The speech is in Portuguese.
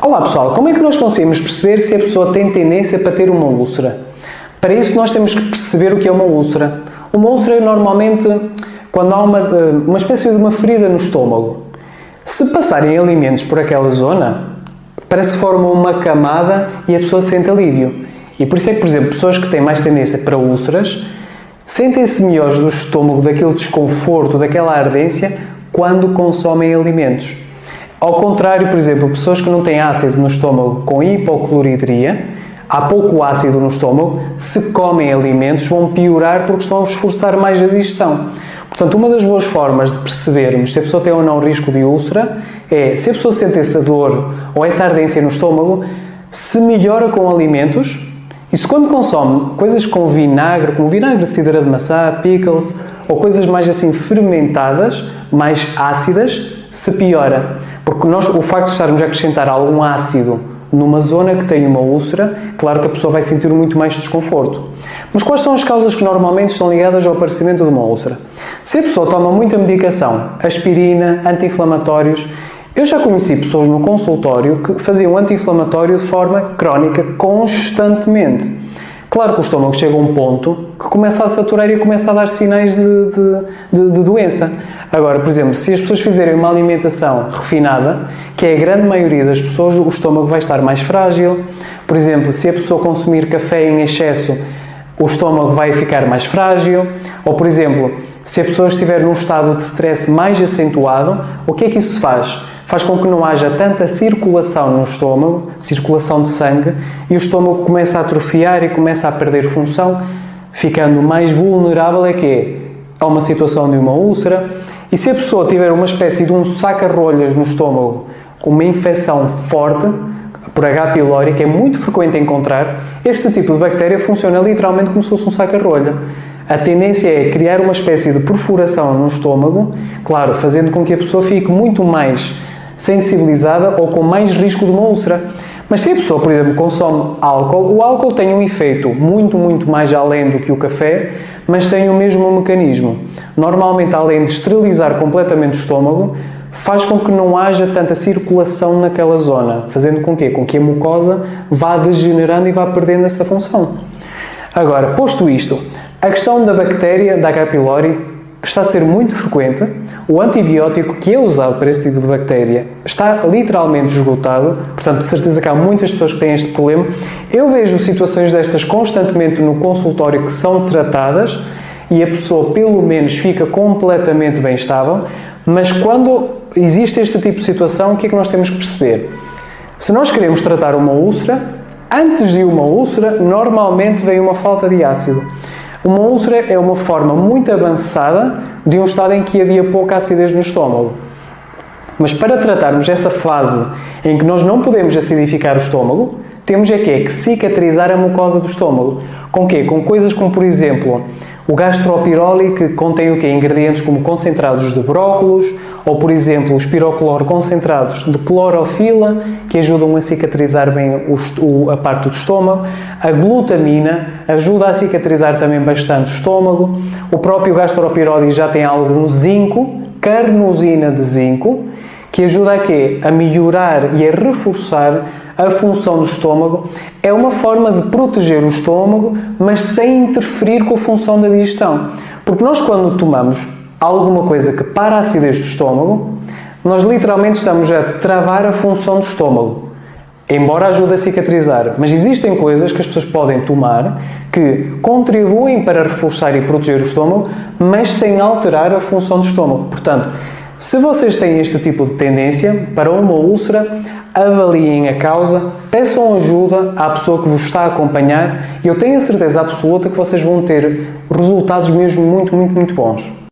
Olá pessoal, como é que nós conseguimos perceber se a pessoa tem tendência para ter uma úlcera? Para isso nós temos que perceber o que é uma úlcera. Uma úlcera é normalmente quando há uma espécie de uma ferida no estômago. Se passarem alimentos por aquela zona, parece que forma uma camada e a pessoa sente alívio. E por isso é que, por exemplo, pessoas que têm mais tendência para úlceras sentem-se melhores do estômago, daquele desconforto, daquela ardência, quando consomem alimentos. Ao contrário, por exemplo, pessoas que não têm ácido no estômago com hipocloridria, há pouco ácido no estômago, se comem alimentos vão piorar porque estão a esforçar mais a digestão. Portanto, uma das boas formas de percebermos se a pessoa tem ou não risco de úlcera é, se a pessoa sente essa dor ou essa ardência no estômago, se melhora com alimentos e se quando consome coisas com vinagre, como vinagre de cidra de maçã, pickles, ou coisas mais assim fermentadas, mais ácidas, se piora. Porque o facto de estarmos a acrescentar algum ácido numa zona que tem uma úlcera, claro que a pessoa vai sentir muito mais desconforto. Mas quais são as causas que normalmente estão ligadas ao aparecimento de uma úlcera? Se a pessoa toma muita medicação, aspirina, anti-inflamatórios, eu já conheci pessoas no consultório que faziam anti-inflamatório de forma crónica, constantemente. Claro que o estômago chega a um ponto que começa a saturar e começa a dar sinais de doença. Agora, por exemplo, se as pessoas fizerem uma alimentação refinada, que é a grande maioria das pessoas, o estômago vai estar mais frágil. Por exemplo, se a pessoa consumir café em excesso, o estômago vai ficar mais frágil. Ou, por exemplo, se a pessoa estiver num estado de stress mais acentuado, o que é que isso faz? Faz com que não haja tanta circulação no estômago, circulação de sangue, e o estômago começa a atrofiar e começa a perder função, ficando mais vulnerável a uma situação de uma úlcera. E se a pessoa tiver uma espécie de um saca-rolhas no estômago, com uma infecção forte, por H. pylori, que é muito frequente encontrar, este tipo de bactéria funciona literalmente como se fosse um saca-rolha. A tendência é criar uma espécie de perfuração no estômago, claro, fazendo com que a pessoa fique muito mais sensibilizada ou com mais risco de uma úlcera. Mas se a pessoa, por exemplo, consome álcool, o álcool tem um efeito muito mais além do que o café, mas tem o mesmo mecanismo. Normalmente, além de esterilizar completamente o estômago, faz com que não haja tanta circulação naquela zona, fazendo com que a mucosa vá degenerando e vá perdendo essa função. Agora, posto isto, a questão da bactéria, da H. pylori, está a ser muito frequente. O antibiótico que é usado para esse tipo de bactéria está literalmente esgotado, portanto, de certeza que há muitas pessoas que têm este problema. Eu vejo situações destas constantemente no consultório que são tratadas e a pessoa, pelo menos, fica completamente bem estável, mas quando existe este tipo de situação, o que é que nós temos que perceber? Se nós queremos tratar uma úlcera, antes de uma úlcera, normalmente vem uma falta de ácido. Uma úlcera é uma forma muito avançada de um estado em que havia pouca acidez no estômago. Mas para tratarmos essa fase em que nós não podemos acidificar o estômago, temos que cicatrizar a mucosa do estômago. Com quê? Com coisas como, por exemplo, o gastropiroli, que contém Ingredientes como concentrados de brócolos, ou, por exemplo, os pirocloro concentrados de clorofila, que ajudam a cicatrizar bem a parte do estômago. A glutamina ajuda a cicatrizar também bastante o estômago. O próprio gastropiroli já tem algum zinco, carnosina de zinco, que ajuda a melhorar e a reforçar a função do estômago. É uma forma de proteger o estômago, mas sem interferir com a função da digestão. Porque nós, quando tomamos alguma coisa que para a acidez do estômago, nós literalmente estamos a travar a função do estômago, embora ajude a cicatrizar. Mas existem coisas que as pessoas podem tomar que contribuem para reforçar e proteger o estômago, mas sem alterar a função do estômago. Portanto, se vocês têm este tipo de tendência para uma úlcera, avaliem a causa, peçam ajuda à pessoa que vos está a acompanhar e eu tenho a certeza absoluta que vocês vão ter resultados mesmo muito bons.